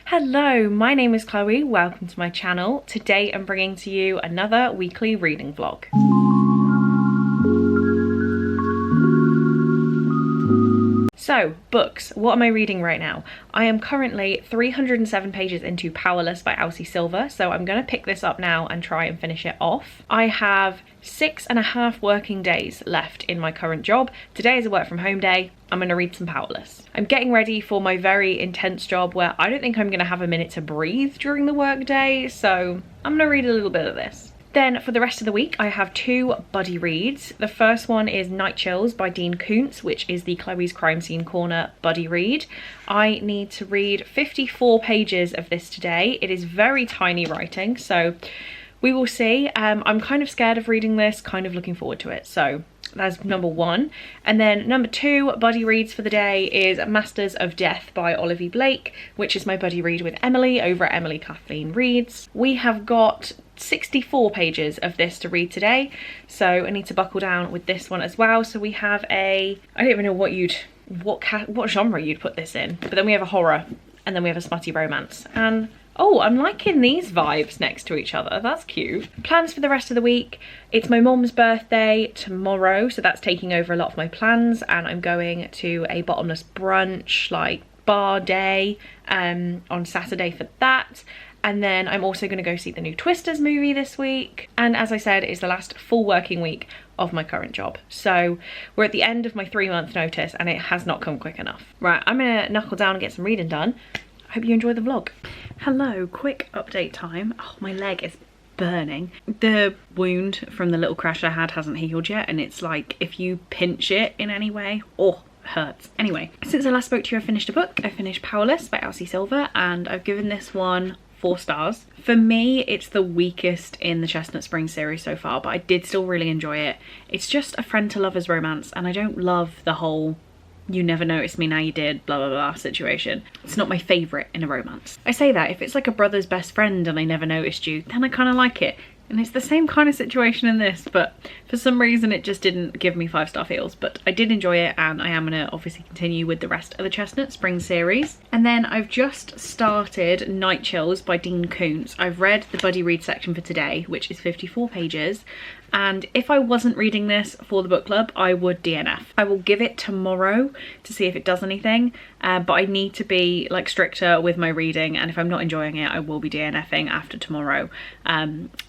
Hello, my name is Chloe. Welcome to my channel. Today I'm bringing to you another weekly reading vlog. So, books. What am I reading right now? I am currently 307 pages into Powerless by Elsie Silver, so I'm going to pick this up now and try and finish it off. I have 6.5 working days left in my current job. Today is a work from home day. I'm going to read some Powerless. I'm getting ready for my very intense job where I don't think I'm going to have a minute to breathe during the work day, so I'm going to read a little bit of this. Then for the rest of the week, I have 2 buddy reads. The first one is Night Chills by Dean Koontz, which is the Chloe's Crime Scene Corner buddy read. I need to read 54 pages of this today. It is very tiny writing, so we will see. I'm kind of scared of reading this, kind of looking forward to it. So that's number 1. And then number 2 buddy reads for the day is Masters of Death by Olivia Blake, which is my buddy read with Emily over at Emily Kathleen Reads. We have got 64 pages of this to read today, so I need to buckle down with this one as well. So we have I don't even know what genre you'd put this in, but then we have a horror, and then we have a smutty romance, and oh, I'm liking these vibes next to each other. That's cute. Plans for the rest of the week. It's my mom's birthday tomorrow, so that's taking over a lot of my plans, and I'm going to a bottomless brunch, like bar day, on Saturday for that. And then I'm also going to go see the new Twisters movie this week. And as I said, it's the last full working week of my current job. So we're at the end of my 3-month notice and it has not come quick enough. Right, I'm going to knuckle down and get some reading done. I hope you enjoy the vlog. Hello, quick update time. Oh, my leg is burning. The wound from the little crash I had hasn't healed yet, and it's like if you pinch it in any way, oh, hurts. Anyway, since I last spoke to you, I finished a book. I finished Powerless by Elsie Silver, and I've given this one 4 stars. For me, it's the weakest in the Chestnut Springs series so far, but I did still really enjoy it. It's just a friend to lovers romance, and I don't love the whole you never noticed me, now you did, blah blah blah situation. It's not my favourite in a romance. I say that, if it's like a brother's best friend and I never noticed you, then I kind of like it. And it's the same kind of situation in this, but for some reason it just didn't give me 5-star feels. But I did enjoy it, and I am going to obviously continue with the rest of the Chestnut Springs series. And then I've just started Night Chills by Dean Koontz. I've read the buddy read section for today, which is 54 pages. And if I wasn't reading this for the book club, I would DNF. I will give it tomorrow to see if it does anything, but I need to be like stricter with my reading, and if I'm not enjoying it, I will be DNFing after tomorrow.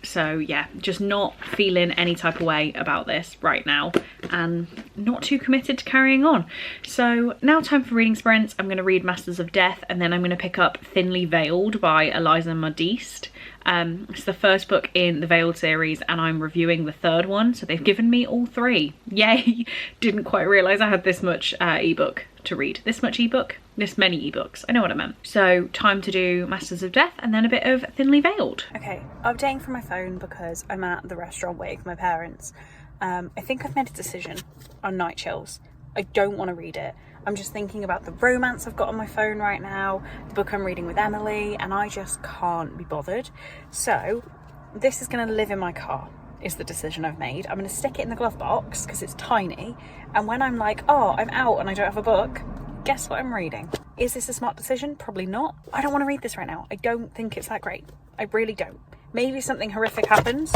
So yeah, just not feeling any type of way about this right now, and not too committed to carrying on. So now time for reading sprints. I'm going to read Masters of Death, and then I'm going to pick up Thinly Veiled by Eliza Modiste. It's the first book in the Veiled series, and I'm reviewing the 3rd one, so they've given me all 3. Yay! Didn't quite realise I had this much ebook to read. This many ebooks. I know what I meant. So time to do Masters of Death and then a bit of Thinly Veiled. Okay, updating from my phone because I'm at the restaurant waiting for my parents. I think I've made a decision on Night Chills. I don't want to read it. I'm just thinking about the romance I've got on my phone right now, the book I'm reading with Emily, and I just can't be bothered. So this is going to live in my car, is the decision I've made. I'm going to stick it in the glove box because it's tiny, and when I'm like, oh, I'm out and I don't have a book, guess what I'm reading? Is this a smart decision? Probably not. I don't want to read this right now. I don't think it's that great. I really don't. Maybe something horrific happens.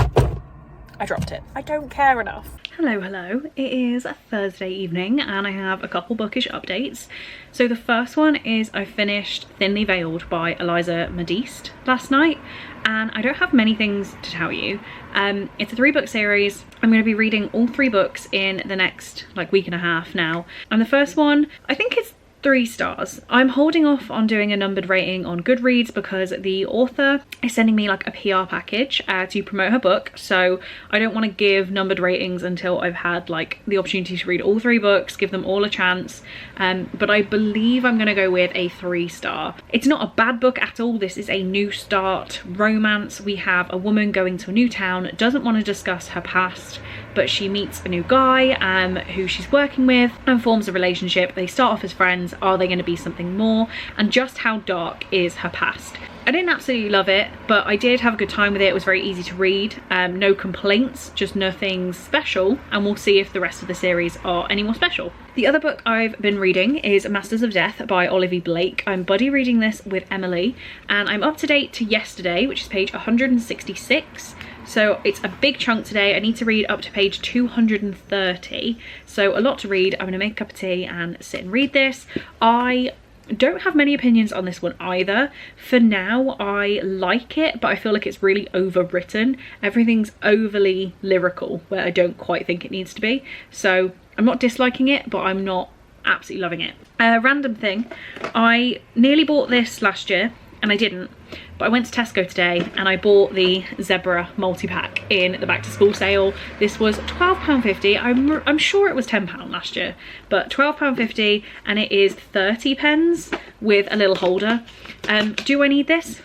I dropped it. I don't care enough. Hello. It is a Thursday evening and I have a couple bookish updates. So the first one is I finished Thinly Veiled by Eliza Modiste last night, and I don't have many things to tell you. It's a 3-book series. I'm going to be reading all 3 books in the next week and a half now. And the first one, I think it's 3 stars. I'm holding off on doing a numbered rating on Goodreads because the author is sending me like a PR package to promote her book, so I don't want to give numbered ratings until I've had like the opportunity to read all 3 books, give them all a chance. But I believe I'm going to go with a 3-star. It's not a bad book at all. This is a new start romance. We have a woman going to a new town, doesn't want to discuss her past, but she meets a new guy who she's working with and forms a relationship. They start off as friends, things? Are they going to be something more? And just how dark is her past? I didn't absolutely love it, but I did have a good time with it. It was very easy to read. No complaints, just nothing special. And we'll see if the rest of the series are any more special. The other book I've been reading is Masters of Death by Olivia Blake. I'm buddy reading this with Emily, and I'm up to date to yesterday, which is page 166. So it's a big chunk today. I need to read up to page 230. So a lot to read. I'm gonna make a cup of tea and sit and read this. I don't have many opinions on this one either. For now, I like it, but I feel like it's really overwritten. Everything's overly lyrical, where I don't quite think it needs to be. So I'm not disliking it, but I'm not absolutely loving it. Random thing, I nearly bought this last year, and I didn't. But I went to Tesco today and I bought the Zebra multi-pack in the back to school sale. This was £12.50. I'm sure it was £10 last year, but £12.50, and it is 30 pence with a little holder. Do I need this?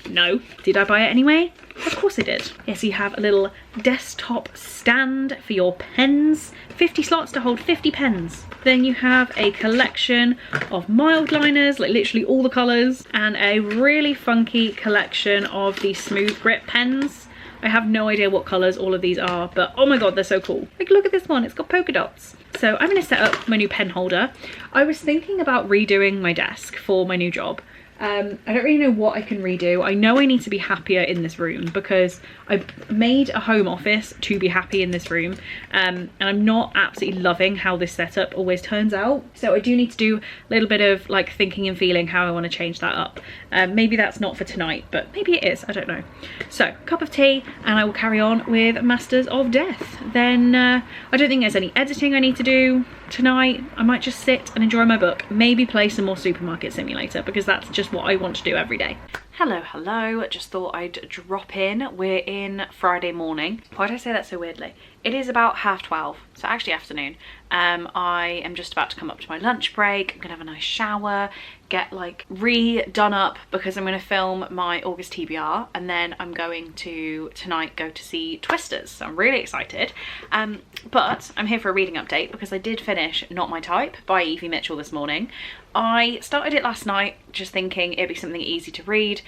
No. Did I buy it anyway? Of course I did. Yes, you have a little desktop stand for your pens. 50 slots to hold 50 pens. Then you have a collection of mild liners, like literally all the colours, and a really funky collection of the smooth grip pens. I have no idea what colours all of these are, but oh my god, they're so cool. Like, look at this one, it's got polka dots. So I'm going to set up my new pen holder. I was thinking about redoing my desk for my new job. I don't really know what I can redo. I know I need to be happier in this room because I made a home office to be happy in this room, and I'm not absolutely loving how this setup always turns out. So I do need to do a little bit of like thinking and feeling how I want to change that up. Maybe that's not for tonight, but maybe it is, I don't know. So cup of tea, and I will carry on with Masters of Death. Then I don't think there's any editing I need to do tonight. I might just sit and enjoy my book, maybe play some more Supermarket Simulator, because that's just what I want to do every day. Hello, just thought I'd drop in. We're in Friday morning. Why did I say that so weirdly? It is about 12:30, so actually afternoon. I am just about to come up to my lunch break. I'm gonna have a nice shower, get like redone up, because I'm gonna film my August TBR, and then I'm going to tonight go to see Twisters, so I'm really excited. But I'm here for a reading update because I did finish Not My Type by Evie Mitchell this morning. I started it last night just thinking it'd be something easy to read.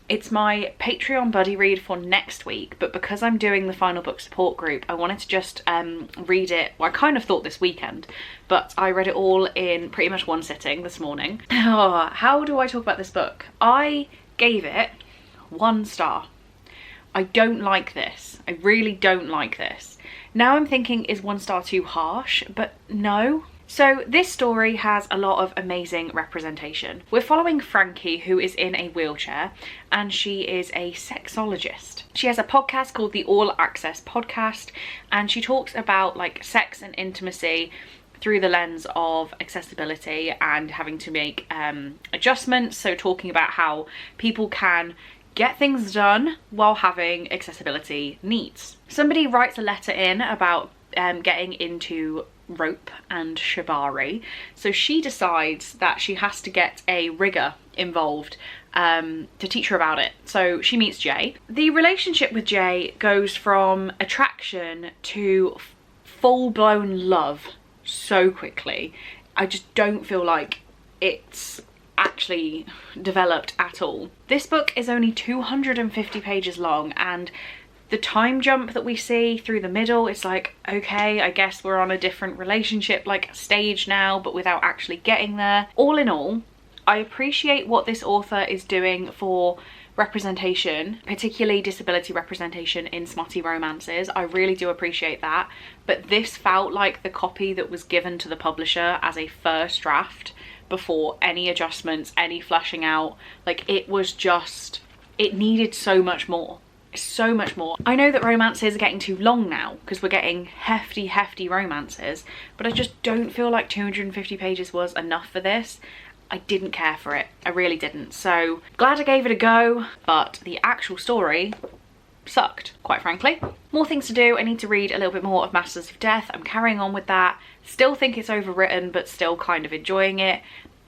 It's my Patreon buddy read for next week, but because I'm doing the final book support group, I wanted to just read it. Well, I kind of thought this weekend, but I read it all in pretty much one sitting this morning. Oh, how do I talk about this book? I gave it 1 star. I don't like this. I really don't like this. Now I'm thinking, is 1 star too harsh? But no. So this story has a lot of amazing representation. We're following Frankie, who is in a wheelchair, and she is a sexologist. She has a podcast called the All Access Podcast, and she talks about like sex and intimacy through the lens of accessibility and having to make adjustments. So talking about how people can get things done while having accessibility needs. Somebody writes a letter in about getting into rope and shibari, so she decides that she has to get a rigger involved to teach her about it. So she meets Jay. The relationship with Jay goes from attraction to full-blown love so quickly. I just don't feel like it's actually developed at all. This book is only 250 pages long, and the time jump that we see through the middle, it's like, okay, I guess we're on a different relationship like stage now, but without actually getting there. All in all, I appreciate what this author is doing for representation, particularly disability representation in smutty romances. I really do appreciate that, but this felt like the copy that was given to the publisher as a first draft before any adjustments, any fleshing out. Like, it was just, it needed so much more. So much more. I know that romances are getting too long now because we're getting hefty romances, but I just don't feel like 250 pages was enough for this. I didn't care for it. I really didn't. So glad I gave it a go, but the actual story sucked, quite frankly. More things to do. I need to read a little bit more of Masters of Death. I'm carrying on with that. Still think it's overwritten, but still kind of enjoying it.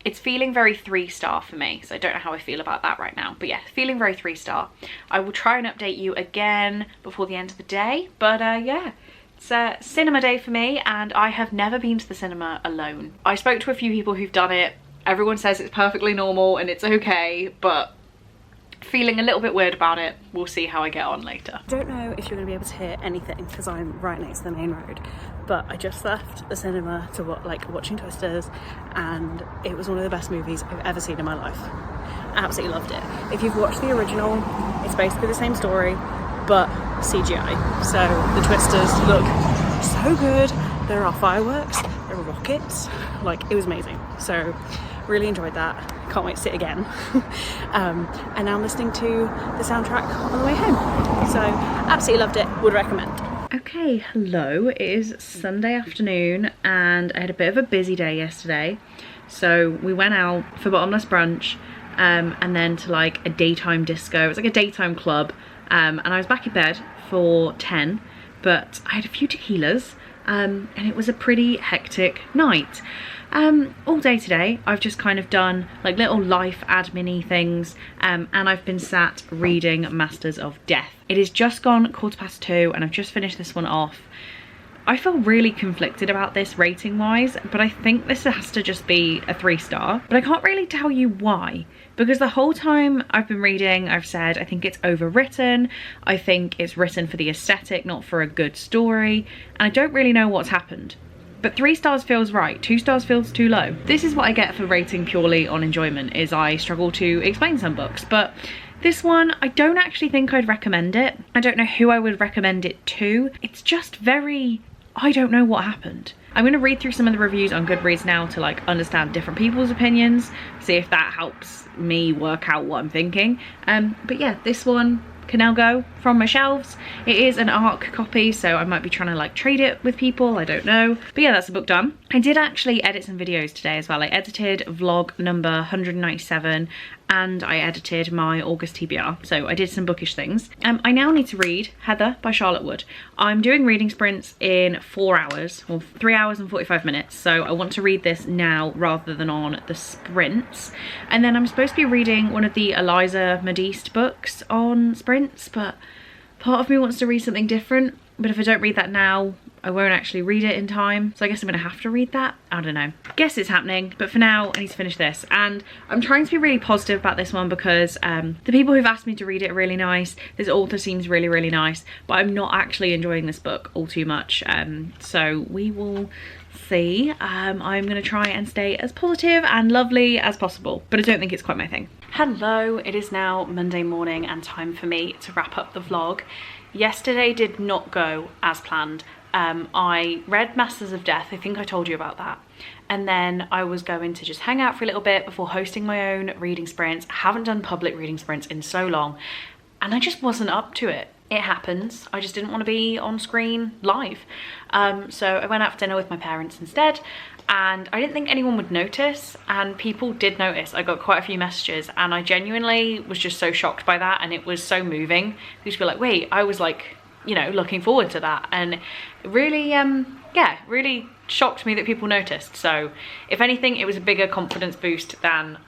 It's feeling very 3-star for me, so I don't know how I feel about that right now. But yeah, feeling very 3-star. I will try and update you again before the end of the day. But yeah, it's a cinema day for me, and I have never been to the cinema alone. I spoke to a few people who've done it Everyone says it's perfectly normal and it's okay, but feeling a little bit weird about it. We'll see how I get on later. I don't know if you're going to be able to hear anything because I'm right next to the main road, but I just left the cinema to watching Twisters, and it was one of the best movies I've ever seen in my life. Absolutely loved it. If you've watched the original, it's basically the same story but CGI. So the Twisters look so good. There are fireworks, there are rockets, like it was amazing. So really enjoyed that. Can't wait to see it again. And now I'm listening to the soundtrack on the way home. So absolutely loved it, would recommend. Okay, hello, it is Sunday afternoon and I had a bit of a busy day yesterday. So we went out for bottomless brunch and then to like a daytime disco. It was like a daytime club, and I was back in bed for 10, but I had a few tequilas and it was a pretty hectic night. All day today I've just kind of done like little life admin-y things, and I've been sat reading Masters of Death. It is just gone 2:15 and I've just finished this one off. I feel really conflicted about this rating wise, but I think this has to just be a 3-star, but I can't really tell you why, because the whole time I've been reading I've said I think it's overwritten, I think it's written for the aesthetic, not for a good story, and I don't really know what's happened. But 3 stars feels right, 2 stars feels too low. This is what I get for rating purely on enjoyment, is I struggle to explain some books, but this one, I don't actually think I'd recommend it. I don't know who I would recommend it to. It's just very, I don't know what happened. I'm gonna read through some of the reviews on Goodreads now to like understand different people's opinions, see if that helps me work out what I'm thinking. But yeah, this one can now go from my shelves. It is an ARC copy, so I might be trying to like trade it with people, I don't know. But yeah, that's the book done. I did actually edit some videos today as well. I edited vlog number 197 and I edited my August TBR. So I did some bookish things. I now need to read Heather by Charlotte Wood. I'm doing reading sprints in 4 hours, or 3 hours and 45 minutes. So I want to read this now rather than on the sprints. And then I'm supposed to be reading one of the Eliza Modiste books on sprints, but part of me wants to read something different. But if I don't read that now, I won't actually read it in time. So I guess I'm gonna have to read that. I don't know. Guess it's happening, but for now I need to finish this. And I'm trying to be really positive about this one because the people who've asked me to read it are really nice. This author seems really, really nice, but I'm not actually enjoying this book all too much. So we will see. I'm gonna try and stay as positive and lovely as possible, but I don't think it's quite my thing. Hello, it is now Monday morning and time for me to wrap up the vlog. Yesterday did not go as planned. I read Masters of Death, I think I told you about that. And then I was going to just hang out for a little bit before hosting my own reading sprints. I haven't done public reading sprints in so long and I just wasn't up to it. It happens. I just didn't want to be on screen live. So I went out for dinner with my parents instead, and I didn't think anyone would notice, and people did notice. I got quite a few messages and I genuinely was just so shocked by that, and it was so moving. People were like, wait, I was like, you know, looking forward to that, and really yeah, really shocked me that people noticed. So if anything, it was a bigger confidence boost than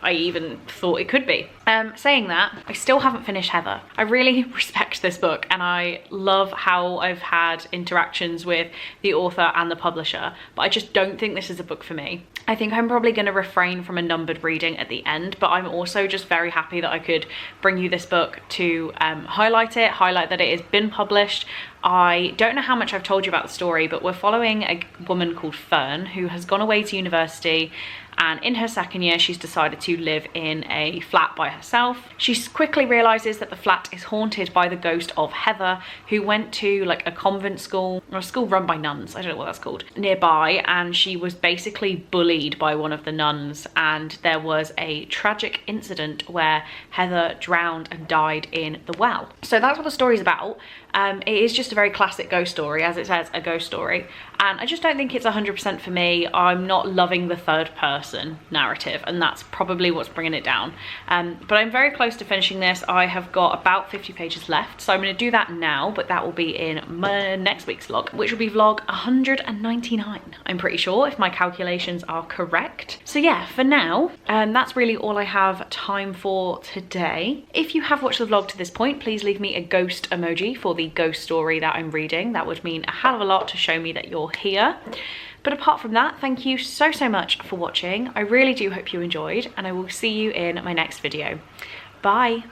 I even thought it could be. Saying that, I still haven't finished Heather. I really respect this book and I love how I've had interactions with the author and the publisher, but I just don't think this is a book for me. I think I'm probably going to refrain from a numbered reading at the end, but I'm also just very happy that I could bring you this book to highlight that it has been published. I don't know how much I've told you about the story, but we're following a woman called Fern who has gone away to university, and in her second year she's decided to live in a flat by herself. She quickly realizes that the flat is haunted by the ghost of Heather, who went to like a convent school, or a school run by nuns, I don't know what that's called, nearby, and she was basically bullied by one of the nuns, and there was a tragic incident where Heather drowned and died in the well. So that's what the story's about. It is just a very classic ghost story, as it says, a ghost story, and I just don't think it's 100% for me. I'm not loving the third person narrative, and that's probably what's bringing it down. But I'm very close to finishing this. I have got about 50 pages left, so I'm going to do that now, but that will be in next week's vlog, which will be vlog 199, I'm pretty sure, if my calculations are correct. So yeah, for now, that's really all I have time for today. If you have watched the vlog to this point, please leave me a ghost emoji for the ghost story that I'm reading. That would mean a hell of a lot to show me that you're here. But apart from that, thank you so much for watching. I really do hope you enjoyed, and I will see you in my next video. Bye.